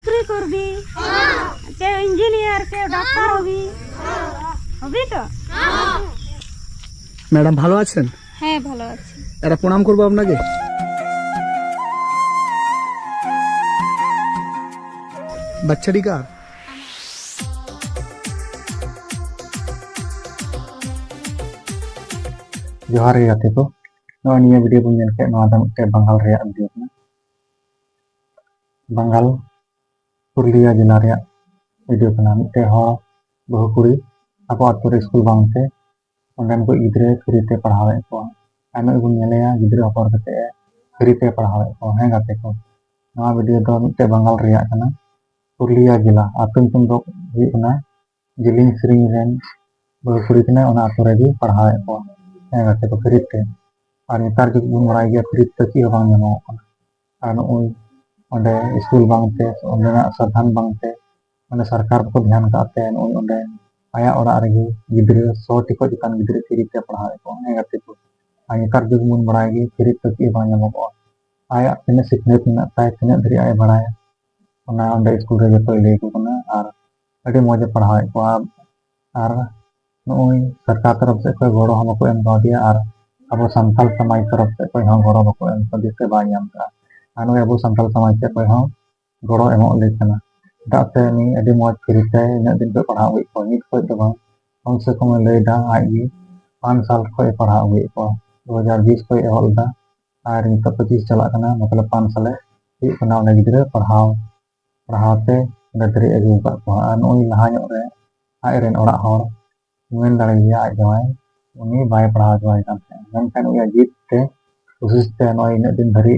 চাকরি করবি, কেউ ইঞ্জিনিয়ার, কেউ ডাক্তার হবি, হবি তো? ম্যাডাম ভালো আছেন? হ্যাঁ ভালো আছি। এটা প্রণাম করবো আপনাকে। বাচ্চাটি কার? जोहार गे गाते को निया वीडियो बन नेल के नोआ दा मिटे बंगाल रे वीडियो कना। बंगाल पुरुलिया जिला रे वीडियो कना। मिटे हर बहु कुड़ी आपो आतु रे स्कूल बांगते ओंडन को गिद्रे फ्री ते पढ़ावे को आमे गुन नेलेया गिद्रे हपर कते फ्री ते पढ़ावे को हे गाते को। नोआ वीडियो दो मिटे बंगाल रे कना। पुरुलिया जिला आतु तुम दो हुई कना जिलिंग श्री रेन बहु कुड़ी कना ओना आतु रे भी पढ़ावे को गाते को फ्री ते और नेतार जुग बुन बराय गया फ्री ते की बांग ᱧᱟᱢᱚᱜ ᱠᱟᱱᱟ ᱟᱨ ᱱᱚᱜᱼᱚᱭ ᱚᱸᱰᱮ ᱥᱠᱩᱞ ᱵᱟᱝᱛᱮ ᱚᱸᱰᱮᱱᱟᱜ ᱥᱟᱫᱷᱟᱱ ᱵᱟᱝᱛᱮ ᱚᱸᱰᱮ ᱥᱚᱨᱠᱟᱨ ᱠᱚ ᱫᱷᱮᱭᱟᱱ ᱠᱟᱜᱛᱮ ᱱᱚᱜᱼᱚᱭ ᱚᱸᱰᱮ ᱟᱭᱟᱜ ᱚᱲᱟᱜ ᱨᱮᱜᱮ ᱜᱤᱫᱽᱨᱟᱹ 100 ᱴᱤ ᱠᱷᱚᱱ ᱪᱮᱛᱟᱱ ᱜᱤᱫᱽᱨᱟᱹ फ्री তে ᱯᱟᱲᱦᱟᱣᱮᱫ ᱠᱚᱣᱟ ᱦᱮᱸ ᱜᱟᱛᱮ ᱠᱚ ᱟᱨ ᱱᱮᱛᱟᱨ ᱡᱩᱜᱽ ᱵᱚᱱ ᱵᱟᱲᱟᱭ ᱜᱮ फ्री তে ᱪᱮᱫ ᱵᱟᱝ ᱧᱟᱢᱚᱜᱚᱜᱼᱟ ᱟᱭᱟᱜ ᱛᱤᱱᱟᱹᱜ ᱥᱤᱠᱷᱱᱟᱹᱛ ᱢᱮᱱᱟᱜ ᱛᱟᱭ ᱛᱤᱱᱟᱹᱜ ᱫᱷᱟᱹᱨᱤᱡ ᱟᱭ ᱵᱟᱲᱟᱭᱟ ᱚᱱᱟ ᱚᱸᱰᱮ ᱥᱠᱩᱞ ᱨᱮ ᱡᱚᱛᱚᱭ ᱞᱟᱹᱭ ᱟᱠᱚ ᱠᱟᱱᱟ ᱟᱨ ᱟᱹᱰᱤ ᱢᱚᱡᱽ ᱮ ᱯᱟᱲᱦᱟᱣᱮᱫ ᱠᱚᱣᱟ ᱟᱨ ᱱᱚᱜᱼᱚᱭ ᱥᱚᱨᱠᱟর ᱛᱚᱨᱚᱯ ᱥᱮᱫ ᱠᱷᱚᱱ ᱜᱚᱲᱚ ᱦᱚᱸ ᱵᱟᱠᱚ ᱮᱢ ᱠᱟᱣᱫᱮᱭᱟ ᱟᱨ ᱟᱵᱚ ᱥᱟᱱᱛᱟᱲ ᱥᱚᱢᱟᱡᱽ ᱛᱚᱨᱚᱯ ᱥᱮᱫ ᱠᱷᱚᱱ ᱦᱚᱸ ᱜᱚᱲᱚ ᱵᱟᱠᱚ ᱮᱢ ᱠᱟᱣᱫᱮᱭᱟ ᱥᱮ ᱵᱟᱭ ᱧᱟᱢ ᱠᱟᱜᱼᱟ ᱟᱨ ᱱᱚᱜᱼᱚᱭ ᱟᱵᱚ ᱥᱟᱱᱛᱟᱲ ᱥᱚᱢᱟᱡᱽ ᱥᱮᱫ ᱠᱷᱚᱱ ᱦᱚᱸ ᱜᱚᱲᱚ ᱮᱢᱚᱜ ᱞᱟᱹᱭ ᱠᱟᱱᱟ ᱪᱮᱫᱟᱜ ᱥᱮ ᱩᱱᱤ ᱟᱹᱰᱤ ᱢᱚᱡᱽ फ्री তে ᱤᱱᱟᱹᱜ ᱫᱤᱱ ᱠᱷᱚᱱ ᱯᱟᱲᱦᱟᱣ ᱟᱹᱜᱩᱭᱮᱫ ᱠᱚᱣᱟ ᱱᱤᱛ ᱠᱷᱚᱱ ᱫᱚ ᱵᱟᱝ कम से कम लैदा आज भी 5 साल खो पढ़ा हुए 2020 खो एहल दा और नित 25 चला मतलब 5 साल गिद्रे पढ़ाव पढ़ावते दरे अगू का नई लहा आजन मेन दाड़े आज जमाई उन्नी बाय पढ़ाव चुवाई जीत कोशिश ते नई इन दिन धरी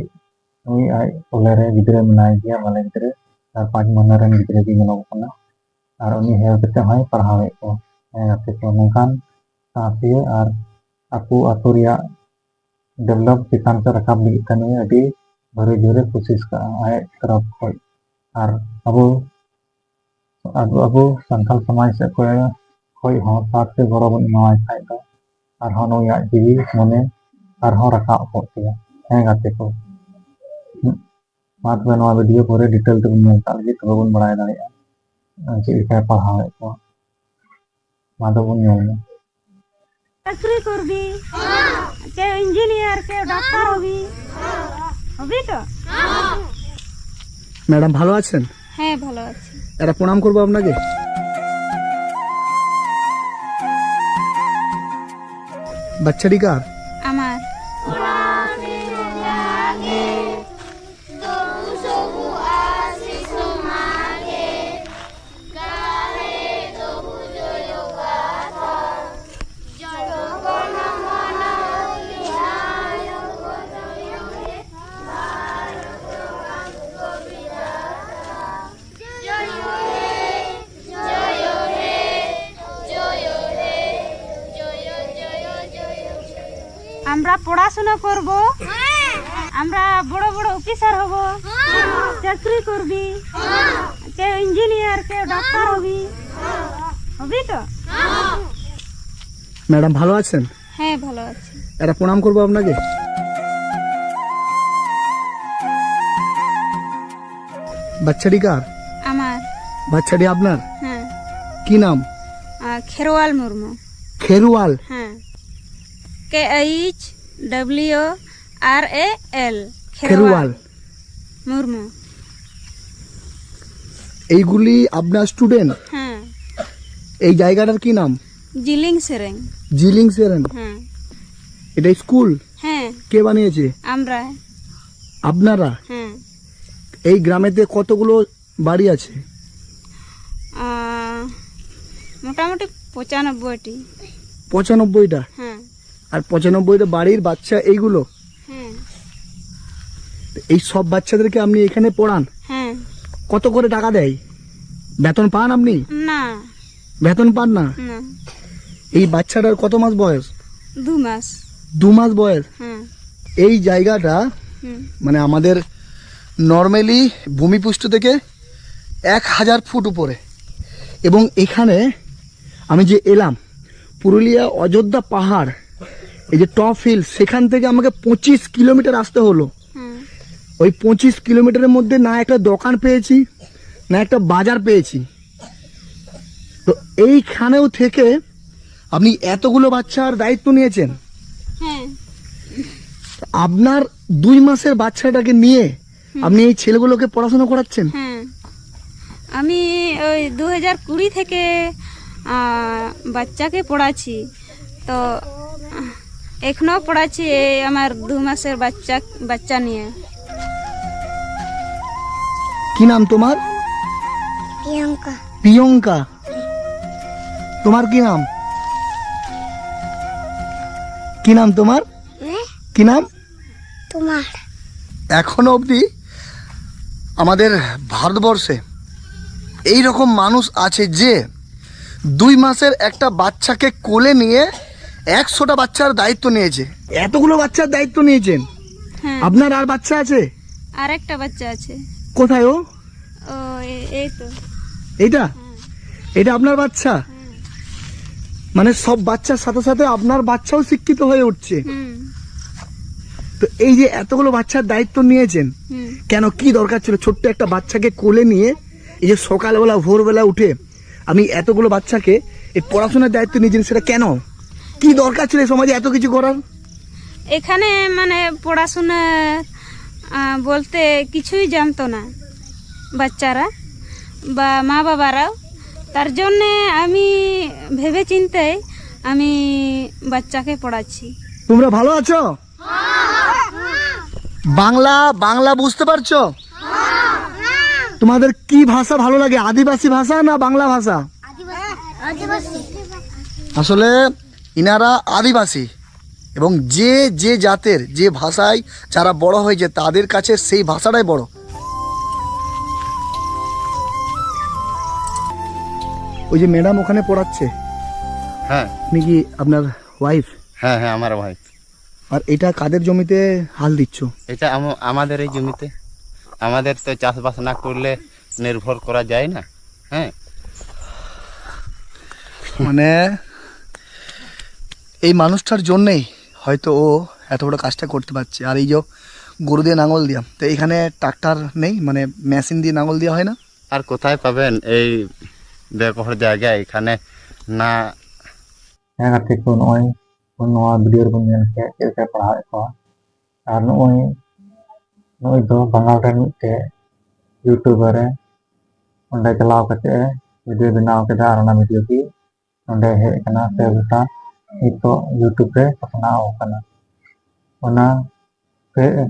नई आज ओले गिद्रे मेना गया माले गिद्रे 5 महीना रन गिद्रे भी मेलोगना और उन्नी हेव कते हय पढ़ावे को गाते को नौकान साथिया और आपू आतु रिया डेवलप चितान से रकाब लगी तने अभी भरे जोरे कोशिश का आय तरफ खय और अबो संथाल समाज से खय हो साथ से गौरव इमाय खाय दो और हनो या जीवी मने और हो रकाब होतिया है गाते को मात में नवा वीडियो पूरे डिटेल ते बन ताल जी तो बन बड़ाय दाड़िया चिका पढ़ावे को চাকরি করবি, কেউ ইঞ্জিনিয়ার, কেউ ডাক্তার হবি, হবি তো? ম্যাডাম ভালো আছেন? হ্যাঁ ভালো আছি। এটা প্রণাম করবো আপনাকে। বাচ্চাটি কার? আমার। আমরা পড়াশোনা করব, আমরা বড় বড় অফিসার হব, চাকরি করবি, কেউ ইঞ্জিনিয়ার, কেউ ডাক্তার হবি, হবি তো? ম্যাডাম ভালো আছেন? হ্যাঁ ভালো আছি। এটা প্রণাম করবো আপনাকে। বাচ্চাটি কার? আমার। বাচ্চাটি আপনার? হ্যাঁ। কি নাম? খেরওয়াল মুর্মু। খেরওয়াল? হ্যাঁ, KHWRAL খেরওয়াল মুর্মু। এইগুলি আপনার স্টুডেন্ট? হ্যাঁ। এই জায়গাটার কি নাম? জিলিং সেরেং। জিলিং সেরেং? হ্যাঁ। এটা স্কুল? হ্যাঁ। কে বানিয়েছে? আমরা। আপনারা? হ্যাঁ। এই গ্রামেতে কতগুলো বাড়ি আছে? মোটামুটি 95টি। 95টা? হ্যাঁ। আর 95টা বাড়ির বাচ্চা এইগুলো? হ্যাঁ। এই সব বাচ্চাদেরকে আপনি এখানে পড়ান? হ্যাঁ। কত করে টাকা দেয়? বেতন পান আপনি? না। বেতন পান না? না। এই বাচ্চাটার কত মাস বয়স? 2 মাস। 2 মাস বয়স? হ্যাঁ। এই জায়গাটা মানে আমাদের নর্মালি ভূমিপৃষ্ঠ থেকে 1000 ফুট উপরে এবং এখানে আমি যে এলাম পুরুলিয়া অযোধ্যা পাহাড় এই যে টপ হিল সেখান থেকে আমাকে 25 কিলোমিটার আসতে হলো। ওই 25 কিলোমিটারের মধ্যে না একটা দোকান পেয়েছি না একটা বাজার পেয়েছি। তো এইখানেও থেকে আপনি এতগুলো বাচ্চার দায়িত্ব নিয়েছেন। হ্যাঁ আপনার 2 মাসের বাচ্চাটাকে নিয়ে আপনি এই ছেলেগুলোকে পড়াশোনা করাচ্ছেন। হ্যাঁ আমি ওই 2020 থেকে বাচ্চাকে পড়াচ্ছি, তো এখনো পড়াচ্ছি এই আমার 2 মাসের বাচ্চা নিয়ে। কি নাম তোমার? প্রিয়ঙ্কা। প্রিয়ঙ্কা। তোমার কি নাম? কি নাম তোমার? কি নাম তোমার? এখনো অবধি আমাদের ভারতবর্ষে এই রকম মানুষ আছে যে 2 মাসের একটা বাচ্চাকে কোলে নিয়ে 100টা বাচ্চার দায়িত্ব নিয়েছে। এতগুলো বাচ্চার দায়িত্ব নিয়েছেন। হ্যাঁ আপনার আর বাচ্চা আছে? আর একটা বাচ্চা আছে। কোথায় ও? ও এই তো। এইটা এটা আপনার বাচ্চা? মানে সব বাচ্চার সাথে সাথে আপনার বাচ্চাও শিক্ষিত হয়ে উঠছে। হুম তো এই যে এতগুলো বাচ্চার দায়িত্ব নিয়েছেন, হুম কেন, কি দরকার ছিল ছোট্ট একটা বাচ্চাকে কোলে নিয়ে এই যে সকালবেলা ভোরবেলা উঠে আমি এতগুলো বাচ্চাকে এই পড়াশোনার দায়িত্ব নিয়েছেন, সেটা কেন, কি দরকার ছিল এই সমাজে এত কিছু করার? এখানে মানে পড়াশোনা বলতে কিছুই জানতো না বাচ্চারা বা মা বাবারাও, তার জন্যে আমি ভেবে চিন্তে আমি বাচ্চাকে পড়াচ্ছি। তোমরা ভালো আছো? বাংলা বাংলা বুঝতে পারছো? তোমাদের কি ভাষা ভালো লাগে, আদিবাসী ভাষা না বাংলা ভাষা? আদিবাসী। আসলে ইনারা আদিবাসী এবং যে যে জাতের যে ভাষায় যারা বড় হয়েছে তাদের কাছে সেই ভাষাটাই বড়। ওই যে ম্যাডাম ওখানে পড়াচ্ছে, হ্যাঁ আপনি কি আপনার ওয়াইফ? হ্যাঁ হ্যাঁ আমার ভাই। আর এটা কাদের জমিতে হাল দিচ্ছ? এটা আমাদের এই জমিতে। আমাদের তো চাষবাস না করলে নির্ভর করা যায় না। হ্যাঁ মানে এই মানুষটার জন্যেই হয়তো ও এত বড় কাজটা করতে পারছে। আর এই যে গরু দিয়ে নাঙল দিয়া, তো এখানে ট্রাক্টর নেই, মানে মেশিন দিয়ে নাঙল দেওয়া হয় না? আর কোথায় পাবেন এই ব্যবহার জায়গায় এখানে না। ᱦᱮᱸ ᱜᱟᱛᱮ ᱠᱚ ᱱᱚᱜᱼᱚᱭ ᱱᱚᱣᱟ ᱵᱷᱤᱰᱤᱭᱳ ᱨᱮᱵᱚᱱ ᱧᱮᱞ ᱠᱮᱫ ᱪᱮᱫ ᱞᱮᱠᱟᱭ ᱯᱟᱲᱦᱟᱣᱮᱫ ᱠᱚᱣᱟ ᱟᱨ ᱱᱚᱜᱼᱚᱭ ᱫᱚ ᱵᱟᱝᱜᱟᱞ ᱨᱮᱱ ᱢᱤᱫᱴᱮᱡ ᱤᱭᱩᱴᱩᱵᱟᱨᱮ ᱚᱸᱰᱮ ᱪᱟᱞᱟᱣ ᱠᱟᱛᱮ ᱵᱷᱤᱰᱤᱭᱳ ᱵᱮᱱᱟᱣ ᱠᱮᱫᱟ ᱟᱨ ᱚᱱᱟ ᱵᱷᱤᱰᱤᱭᱳ ᱜᱮ ᱱᱚᱸᱰᱮ ᱦᱮᱡ ᱟᱠᱟᱱᱟ ᱥᱮ ᱜᱚᱴᱟ ᱱᱤᱛᱚᱜ ᱤᱭᱩᱴᱩᱵ ᱨᱮ ᱯᱟᱥᱱᱟᱣ ᱟᱠᱟᱱᱟ। ᱚᱱᱟ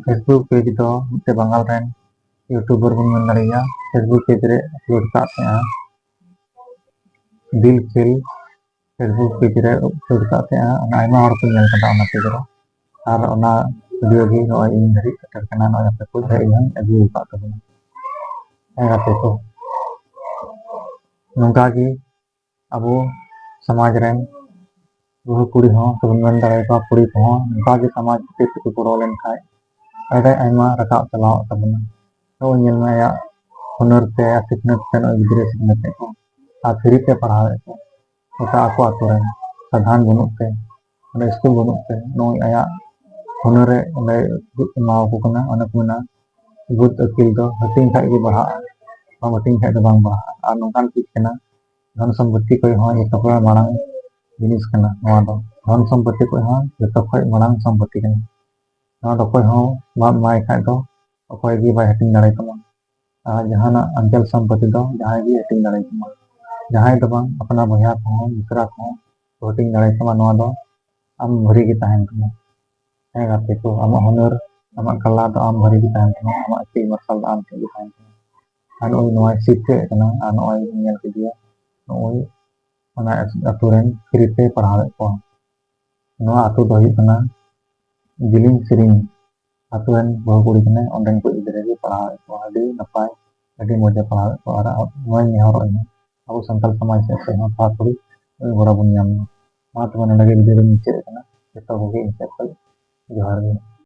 ᱯᱷᱮᱥᱵᱩᱠ ᱯᱮᱡᱽ ᱫᱚ ᱢᱤᱫᱴᱮᱡ ᱵᱟᱝᱜᱟᱞ ᱨᱮᱱ ᱤᱭᱩᱴᱩᱵᱟᱨ ᱵᱚᱱ ᱢᱮᱱ ᱫᱟᱲᱮᱭᱟᱜᱼᱟ। ᱯᱷᱮᱥᱵᱩक ᱯᱮᱡᱽ ᱨᱮ ᱟᱯᱞᱳᱰ ᱠᱟᱜ ᱛᱟᱦᱮᱸᱜᱼᱟ ᱫᱤᱞ ᱠᱷᱮᱞ। फेसबुक पेज रे अपलोड करते हैं आयमा हर को नेल कदा ओना पेज रे और ओना वीडियो भी नय इन धरि सेटर कना नय पे को धरि हम अगु का तबना है गाते को नोंका की अबो समाज रेन बहु कुड़ी हो तो मन दारे का कुड़ी को नोंका की समाज पे को पड़ो लेन खाय अडे आयमा रका चलाव तबना तो नेल में या हुनर पे या सिखनत पे नय गिदरे सिखनत को आ फ्री पे पढ़ावे को ओका ako ato ren sadhan banuk te ᱚᱸᱰᱮ school banuk te noi aya hunar re ᱚᱸᱰᱮ ᱮᱢᱟᱣ ᱠᱚ ᱠᱟᱱᱟ ᱚᱱᱟ ᱠᱚ ᱢᱮᱱᱟ ᱵᱩᱫ ᱟᱹᱠᱤᱞ ᱫᱚ ᱦᱟᱹᱴᱤᱧ ᱠᱷᱟᱡ ᱜᱮ ᱵᱟᱲᱦᱟᱜᱼᱟ ᱵᱟᱝ ᱦᱟᱹᱴᱤᱧ ᱠᱷᱟᱡ ᱫᱚ ᱵᱟᱝ ᱵᱟᱲᱦᱟᱜᱼᱟ ᱟᱨ ᱱᱚᱝᱠᱟᱱ ᱪᱤᱡ ᱠᱟᱱᱟ धन सम्पत्ति को ᱦᱚᱸ ᱡᱚᱛᱚ ᱠᱷᱚᱱ ᱢᱟᱲᱟᱝ ᱡᱤᱱᱤᱥ ᱠᱟᱱᱟ ᱱᱚᱣᱟ ᱫᱚ धन सम्पत्ति को ᱦᱚᱸ ᱡᱚᱛᱚ ᱠᱷᱚᱱ ᱢᱟᱲᱟᱝ सम्पत्ति ᱠᱟᱱᱟ ᱱᱚᱣᱟ ᱫᱚ ᱚᱠᱚᱭ ᱦᱚᱸ ᱵᱟᱢ ᱮᱢᱟᱭ ᱠᱷᱟᱡ ᱫᱚ ᱚᱠᱚᱭ ᱜᱮ ᱵᱟᱭ ᱦᱟᱹᱴᱤᱧ ᱫᱟᱲᱮ ᱛᱟᱢᱟ ᱟᱨ ᱡᱟᱦᱟᱱᱟᱜ ᱚᱧᱪᱚᱞ सम्पत्ति ᱫᱚ ᱡᱟᱦᱟᱸᱭ ᱜᱮ ᱦᱟᱹᱴᱤᱧ ᱫᱟᱲᱮ ᱛᱟᱢᱟ ᱡᱟᱦᱟᱸᱭ ᱫᱚ ᱵᱟᱝ ᱟᱯᱱᱟ ᱵᱚᱭᱦᱟ ᱠᱚᱦᱚᱸ ᱢᱤᱛᱨᱟ ᱠᱚᱦᱚᱸ हटिंग दाड़े तमा नोआ दो आम भरी की तहन तमा है गाते को आम हुनर आम कला दो आम भरी की तहन तमा आम अति मसल आम के की तहन तमा आन ओय नोआ सिखे कना आन ओय नेल के दिया ओय ओना अतुरेन फ्री पे पढ़ावे को नोआ अतु दो ही कना जिलिंग सिरिंग अतुरेन बहु कुड़ी कने ओंडेन को इधरे के पढ़ावे को अडी नपाय अडी मजे पढ़ावे को आर नोय नेहर ओय अब संताल समाज से हम फाथुरी बड़ा बुनियाम मा तो नडगे वीडियो नीचे जोहार।